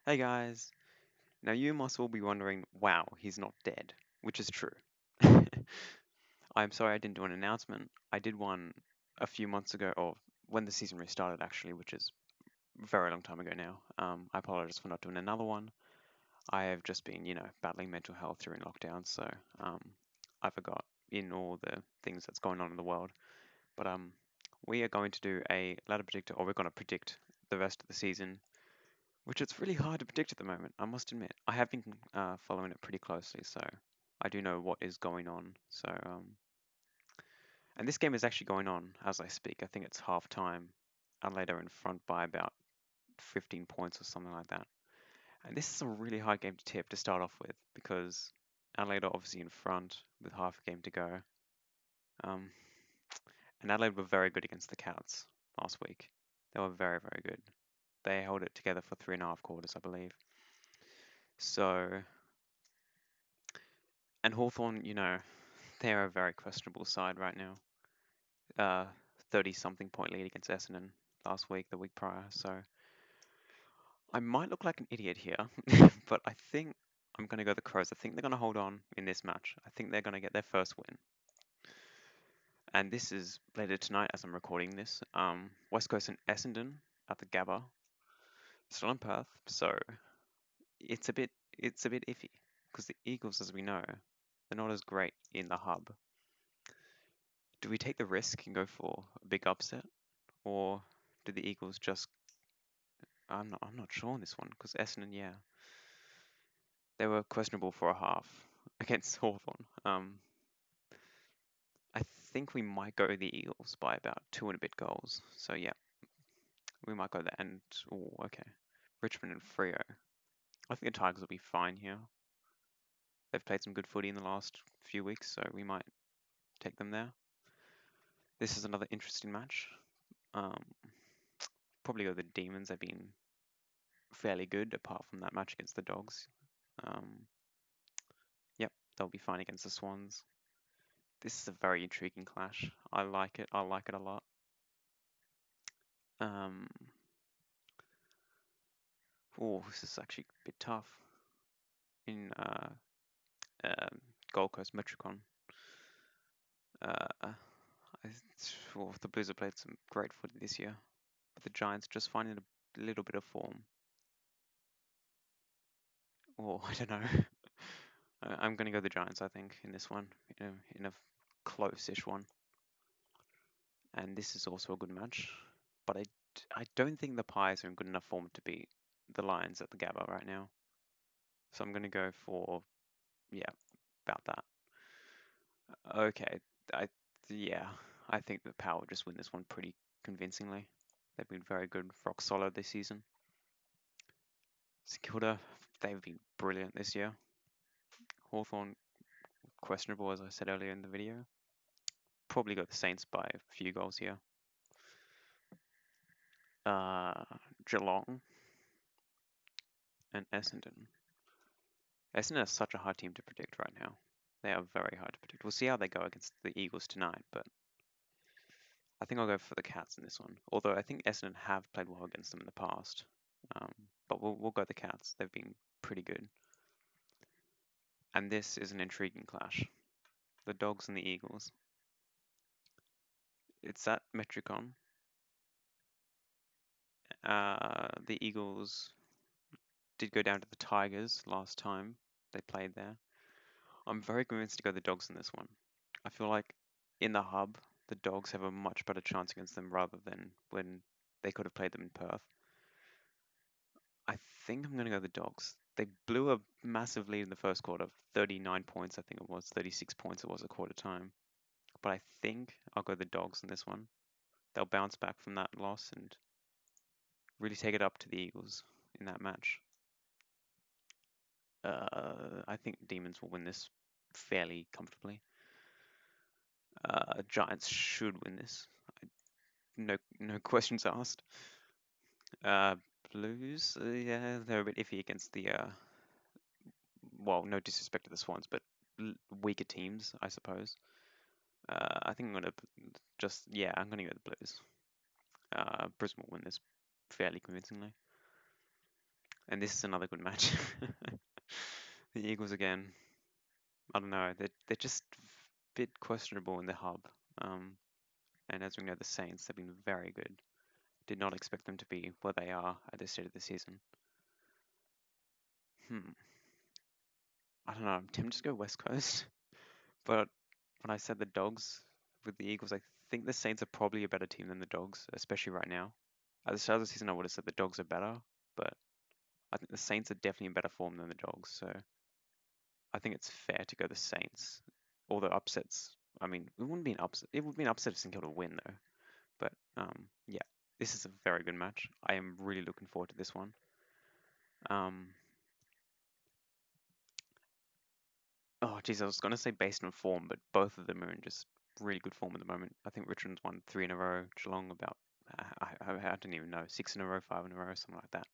Hey guys! Now you must all be wondering, wow, he's not dead, which is true. I'm sorry I didn't do an announcement. I did one a few months ago, or when the season restarted actually, which is a very long time ago now. I apologize for not doing another one. I have just been, battling mental health during lockdown, so um, I forgot in all the things that's going on in the world. But we are going to do a ladder predictor, or we're going to predict the rest of the season, which it's really hard to predict at the moment, I must admit. I have been following it pretty closely, so I do know what is going on. And this game is actually going on as I speak. I think it's half time. Adelaide are in front by about 15 points or something like that. And this is a really hard game to tip to start off with because Adelaide are obviously in front with half a game to go. Um, and Adelaide were very good against the Cats last week. They were very, very good. They held it together for 3.5 quarters, I believe. So, and Hawthorn, they're a very questionable side right now. 30 something point lead against Essendon last week, the week prior. So I might look like an idiot here, but I think I'm going to go the Crows. I think they're going to hold on in this match. I think they're going to get their first win. And this is later tonight as I'm recording this. West Coast and Essendon at the Gabba, still in Perth. So it's a bit iffy because the Eagles, as we know, they're not as great in the hub. Do we take the risk and go for a big upset, or do the Eagles just? I'm not sure on this one because Essendon, yeah, they were questionable for a half against Hawthorn. I think we might go the Eagles by about 2 and a bit goals. So yeah, we might go there. And oh, okay, Richmond and Freo. I think the Tigers will be fine here. They've played some good footy in the last few weeks, so we might take them there. This is another interesting match. Um, Probably go the Demons. They've been fairly good apart from that match against the Dogs. Um, yep, they'll be fine against the Swans. This is a very intriguing clash. I like it. I like it a lot. Um, oh, this is actually a bit tough. In Gold Coast Metricon, uh, the Blues have played some great footy this year, but the Giants just finding a little bit of form. Oh, I don't know. I'm going to go the Giants, I think, in this one, in a close-ish one. And this is also a good match, but I don't think the Pies are in good enough form to beat the Lions at the Gabba right now. So I'm going to go for, yeah, about that. Okay, I yeah, I think the Power will just win this one pretty convincingly. They've been very good, rock solid this season. St Kilda, they've been brilliant this year. Hawthorn, questionable as I said earlier in the video. Probably got the Saints by a few goals here. Uh, Geelong and Essendon. Essendon is such a hard team to predict right now. They are very hard to predict. We'll see how they go against the Eagles tonight, but I think I'll go for the Cats in this one. Although I think Essendon have played well against them in the past. Um, but we'll go the Cats. They've been pretty good. And this is an intriguing clash. The Dogs and the Eagles. It's at Metricon. The Eagles did go down to the Tigers last time they played there. I'm very convinced to go the Dogs in this one. I feel like in the hub, the Dogs have a much better chance against them rather than when they could have played them in Perth. I think I'm going to go the Dogs. They blew a massive lead in the first quarter, 39 points, I think it was, 36 points it was at quarter time. But I think I'll go the Dogs in this one. They'll bounce back from that loss and really take it up to the Eagles in that match. I think Demons will win this fairly comfortably. Giants should win this. No questions asked. Blues, yeah, they're a bit iffy against the well, no disrespect to the Swans, but weaker teams, I suppose. I think I'm gonna I'm gonna go the Blues. Brisbane will win this fairly convincingly. And this is another good match. The Eagles again. I don't know. They're just a bit questionable in the hub. Um, and as we know, the Saints have been very good. Did not expect them to be where they are at this stage of the season. Hmm. I don't know. I'm tempted to go West Coast, but when I said the Dogs with the Eagles, I think the Saints are probably a better team than the Dogs, especially right now. At the start of the season, I would have said the Dogs are better, but I think the Saints are definitely in better form than the Dogs. So I think it's fair to go the Saints. Although upsets, I mean, it wouldn't be an upset. It would be an upset if St Kilda win though. But yeah, this is a very good match. I am really looking forward to this one. Um, oh geez, I was gonna say based on form, but both of them are in just really good form at the moment. I think Richmond's won 3 in a row. Geelong about I don't even know 6 in a row, 5 in a row, something like that.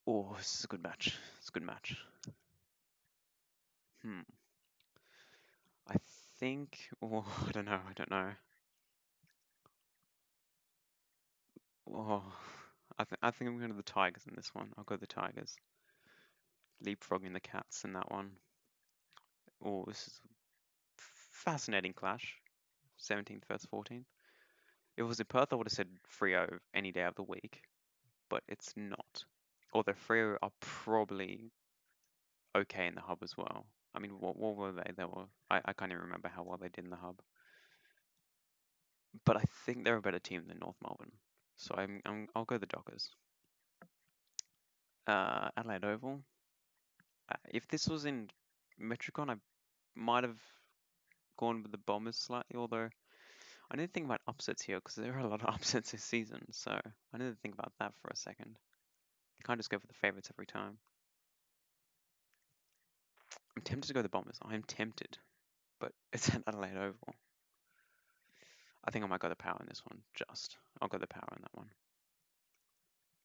Oh, this is a good match. It's a good match. Hmm. I think. Oh, I don't know. I don't know. Oh, I think I'm going to the Tigers in this one. I'll go the Tigers. Leapfrogging the Cats in that one. Oh, this is a fascinating clash. 17th versus 14th. If it was in Perth, I would have said Freo any day of the week, but it's not. Although Freo are probably okay in the hub as well. I mean, what were they? I can't even remember how well they did in the hub. But I think they're a better team than North Melbourne. So I'll go the Dockers. Adelaide Oval. If this was in Metricon, I might have gone with the Bombers slightly, although I need to think about upsets here because there are a lot of upsets this season, so I need to think about that for a second. You can't just go for the favourites every time. I'm tempted to go the Bombers. I'm tempted, but it's at Adelaide Oval. I think I might go the Power in this one, just. I'll go the Power in that one.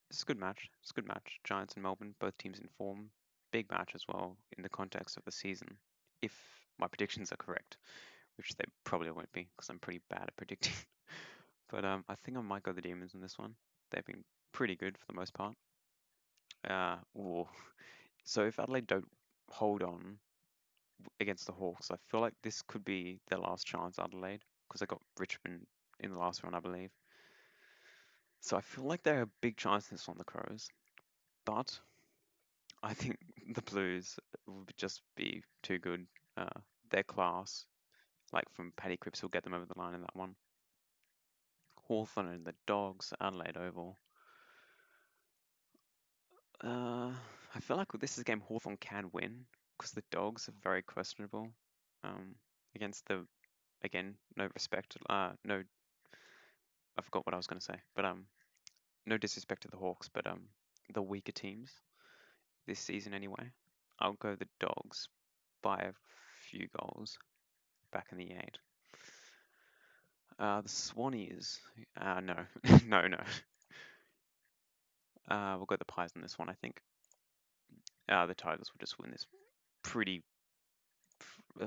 It's a good match. It's a good match. Giants and Melbourne, both teams in form. Big match as well in the context of the season, if my predictions are correct, which they probably won't be because I'm pretty bad at predicting. But I think I might go the Demons in this one. They've been pretty good for the most part. Ooh. So if Adelaide don't hold on against the Hawks, I feel like this could be their last chance, Adelaide, because they got Richmond in the last round, I believe. So I feel like they're a big chance in this one, the Crows. But I think the Blues would just be too good. Their class, like from Paddy Cripps, will get them over the line in that one. Hawthorn and the Dogs, Adelaide Oval. I feel like with this is a game Hawthorn can win because the Dogs are very questionable. Um, against the again, no respect. No, I forgot what I was going to say, but no disrespect to the Hawks, but the weaker teams this season anyway. I'll go the Dogs by a few goals back in the eight. The Swannies, no, no, no. We'll go the Pies in this one, I think. The Tigers will just win this pretty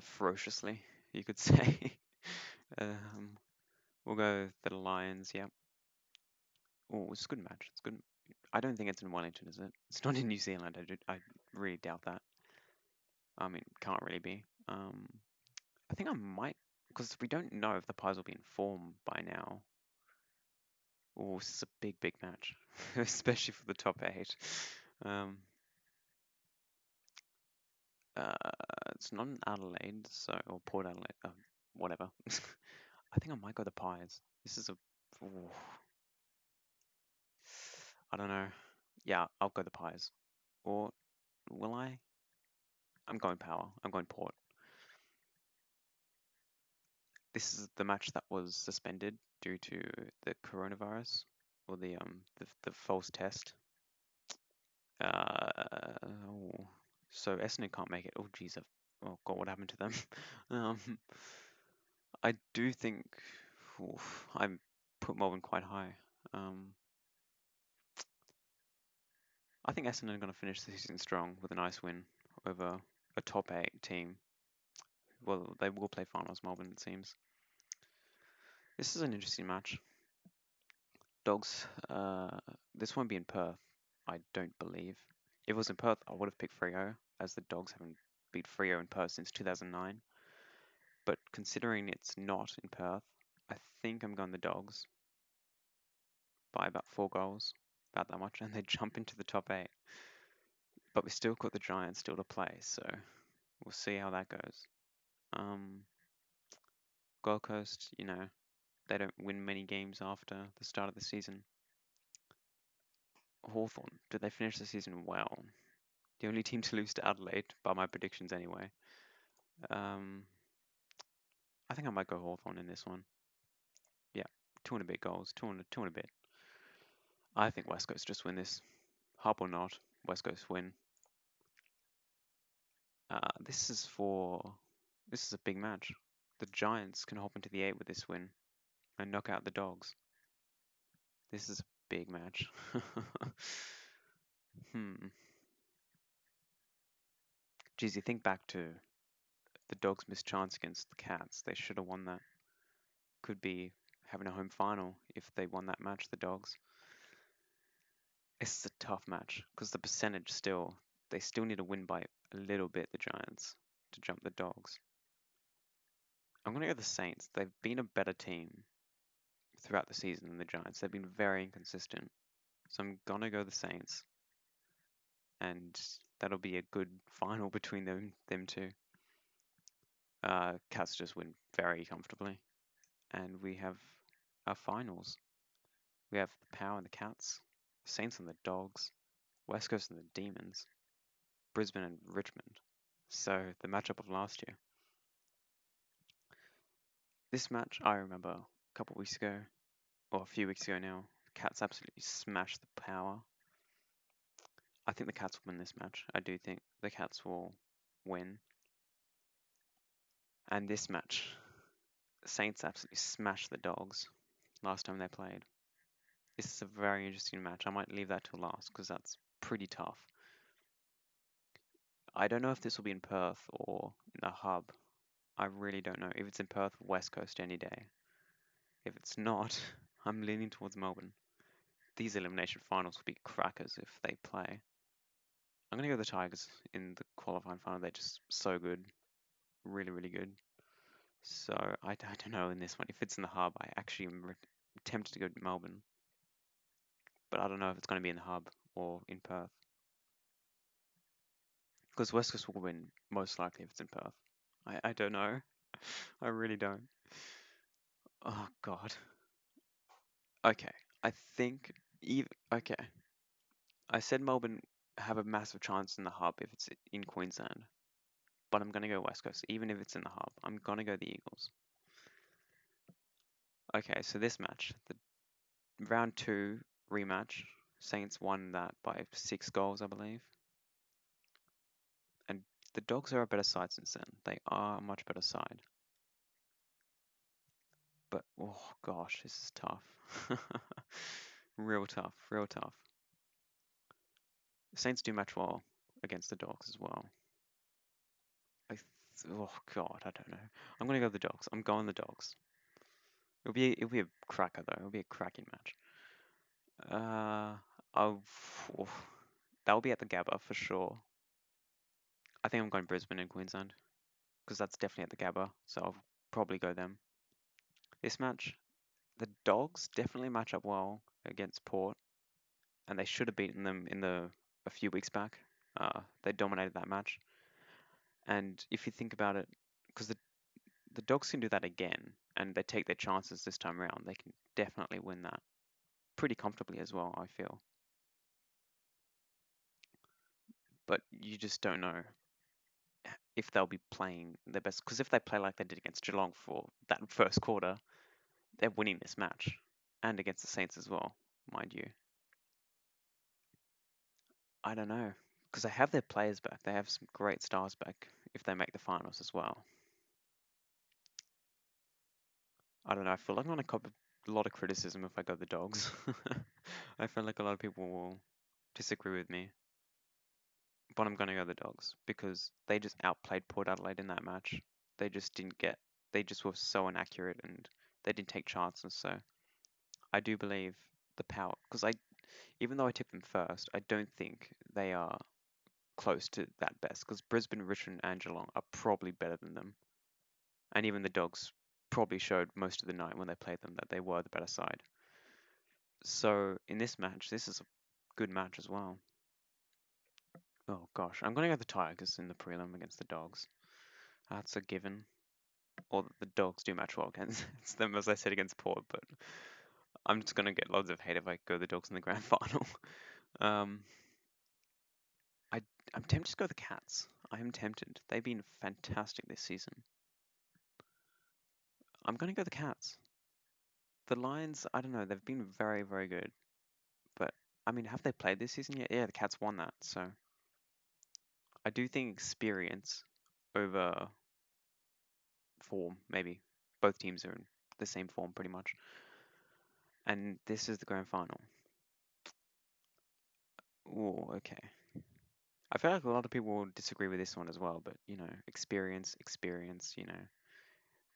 ferociously, you could say. um, we'll go the Lions, yeah. Oh, it's a good match. It's good. I don't think it's in Wellington, is it? It's not in New Zealand. I really doubt that. I mean, can't really be. I think I might, because we don't know if the Pies will be in form by now. Oh, this is a big, big match, especially for the top eight. Um, uh, it's not in Adelaide, so or Port Adelaide, whatever. I think I might go the Pies. This is a, ooh, I don't know. Yeah, I'll go the Pies. Or will I? I'm going Power. I'm going Port. This is the match that was suspended due to the coronavirus or the false test. Oh, so Essendon can't make it. Oh, geez, oh God, what happened to them? um, I do think I put Melbourne quite high. Um, I think Essendon are going to finish the season strong with a nice win over a top eight team. Well, they will play finals, Melbourne, it seems. This is an interesting match. Dogs, this won't be in Perth. I don't believe. If it was in Perth, I would have picked Freo, as the Dogs haven't beat Freo in Perth since 2009. But considering it's not in Perth, I think I'm going the Dogs by about 4 goals, about that much, and they jump into the top 8. But we still got the Giants still to play, so we'll see how that goes. Gold Coast, they don't win many games after the start of the season. Hawthorn, did they finish the season well? The only team to lose to Adelaide, by my predictions anyway. I think I might go Hawthorn in this one. Yeah, 2 and a bit goals, two and a bit. I think West Coast just win this. Hub or not, West Coast win. This is a big match. The Giants can hop into the 8 with this win and knock out the Dogs. This is a big match. Geez, you think back to the Dogs' missed chance against the Cats. They should have won that. Could be having a home final if they won that match, the Dogs. This is a tough match because the percentage they still need to win by a little bit, the Giants, to jump the Dogs. I'm going to go the Saints. They've been a better team throughout the season than the Giants. They've been very inconsistent. So I'm going to go the Saints. And that'll be a good final between them two. Cats just win very comfortably. And we have our finals. We have the Power and the Cats, the Saints and the Dogs, West Coast and the Demons, Brisbane and Richmond. So the matchup of last year. This match I remember a couple of weeks ago, or a few weeks ago now. The Cats absolutely smashed the Power. I think the Cats will win this match. I do think the Cats will win. And this match, Saints absolutely smashed the Dogs last time they played. This is a very interesting match. I might leave that till last because that's pretty tough. I don't know if this will be in Perth or in the hub. I really don't know. If it's in Perth, West Coast any day. If it's not, I'm leaning towards Melbourne. These elimination finals will be crackers if they play. I'm going to go the Tigers in the qualifying final. They're just so good. Really, really good. So I don't know in this one. If it's in the hub, I actually am tempted to go to Melbourne. But I don't know if it's going to be in the hub or in Perth. Because West Coast will win most likely if it's in Perth. I don't know. I really don't. Oh God. Okay. I think okay. I said Melbourne have a massive chance in the hub if it's in Queensland. But I'm gonna go West Coast, even if it's in the hub. I'm gonna go the Eagles. Okay, so this match, the round 2 rematch, Saints won that by 6 goals, I believe. And the Dogs are a better side since then. They are a much better side. But oh gosh, this is tough. Real tough, real tough. The Saints do match well against the Dogs as well. Oh God, I don't know. I'm gonna go the Dogs. I'm going the Dogs. It'll be a cracker though. It'll be a cracking match. I'll, that'll be at the Gabba for sure. I think I'm going Brisbane and Queensland because that's definitely at the Gabba. So I'll probably go them. This match, the Dogs definitely match up well against Port, and they should have beaten them a few weeks back. They dominated that match. And if you think about it, because the Dogs can do that again, and they take their chances this time around, they can definitely win that pretty comfortably as well, I feel. But you just don't know if they'll be playing their best. Because if they play like they did against Geelong for that first quarter, they're winning this match, and against the Saints as well, mind you. I don't know, because they have their players back. They have some great stars back if they make the finals as well. I don't know. I feel like I'm gonna cop a lot of criticism if I go the Dogs. I feel like a lot of people will disagree with me, but I'm gonna go the Dogs because they just outplayed Port Adelaide in that match. They just didn't get. They just were so inaccurate and they didn't take chances. So I do believe the Power because even though I tipped them first, I don't think they are close to that best because Brisbane, Richmond, and Geelong are probably better than them. And even the Dogs probably showed most of the night when they played them that they were the better side. So in this match, this is a good match as well. Oh gosh, I'm going to go the Tigers in the prelim against the Dogs. That's a given. Or the Dogs do match well against them, as I said against Port, but I'm just going to get loads of hate if I go the Dogs in the grand final. um, I, I'm tempted to go the Cats. I am tempted. They've been fantastic this season. I'm going to go the Cats. The Lions, I don't know, they've been very, very good. But, I mean, have they played this season yet? Yeah, the Cats won that, so I do think experience over form, maybe. Both teams are in the same form pretty much. And this is the grand final. Oh, okay. I feel like a lot of people will disagree with this one as well, but experience,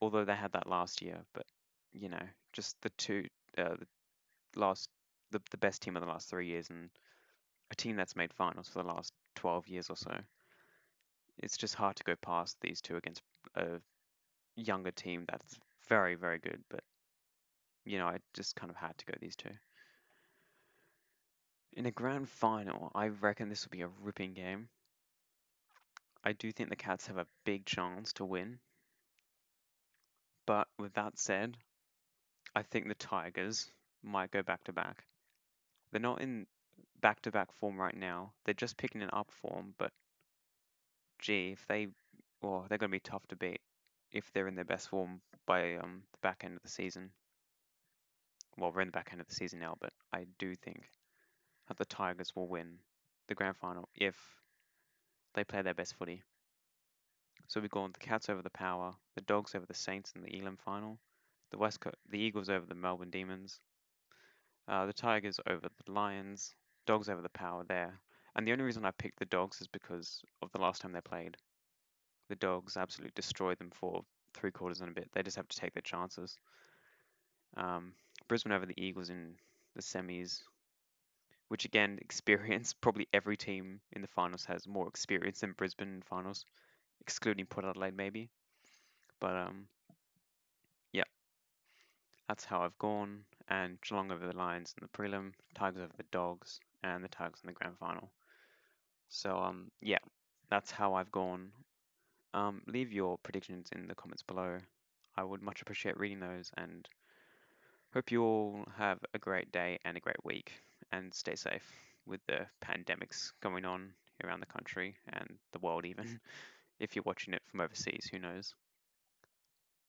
although they had that last year, but just the last, the best team of the last 3 years and a team that's made finals for the last 12 years or so. It's just hard to go past these two against a younger team that's very, very good, but I just kind of had to go these two. In a grand final, I reckon this will be a ripping game. I do think the Cats have a big chance to win. But with that said, I think the Tigers might go back to back. They're not in back to back form right now. They're just picking an up form, but gee, they're going to be tough to beat if they're in their best form by the back end of the season. Well, we're in the back end of the season now, but I do think that the Tigers will win the grand final if they play their best footy. So we've gone the Cats over the Power, the Dogs over the Saints in the Elam final, the Eagles over the Melbourne Demons, the Tigers over the Lions, Dogs over the Power there. And the only reason I picked the Dogs is because of the last time they played. The Dogs absolutely destroyed them for 3 quarters and a bit. They just have to take their chances. Brisbane over the Eagles in the semis, which again, experience. Probably every team in the finals has more experience than Brisbane in finals, excluding Port Adelaide maybe. But yeah, that's how I've gone. And Geelong over the Lions in the prelim, Tigers over the Dogs, and the Tigers in the grand final. So yeah, that's how I've gone. Leave your predictions in the comments below. I would much appreciate reading those, and hope you all have a great day and a great week, and stay safe with the pandemics going on around the country and the world even. If you're watching it from overseas, who knows?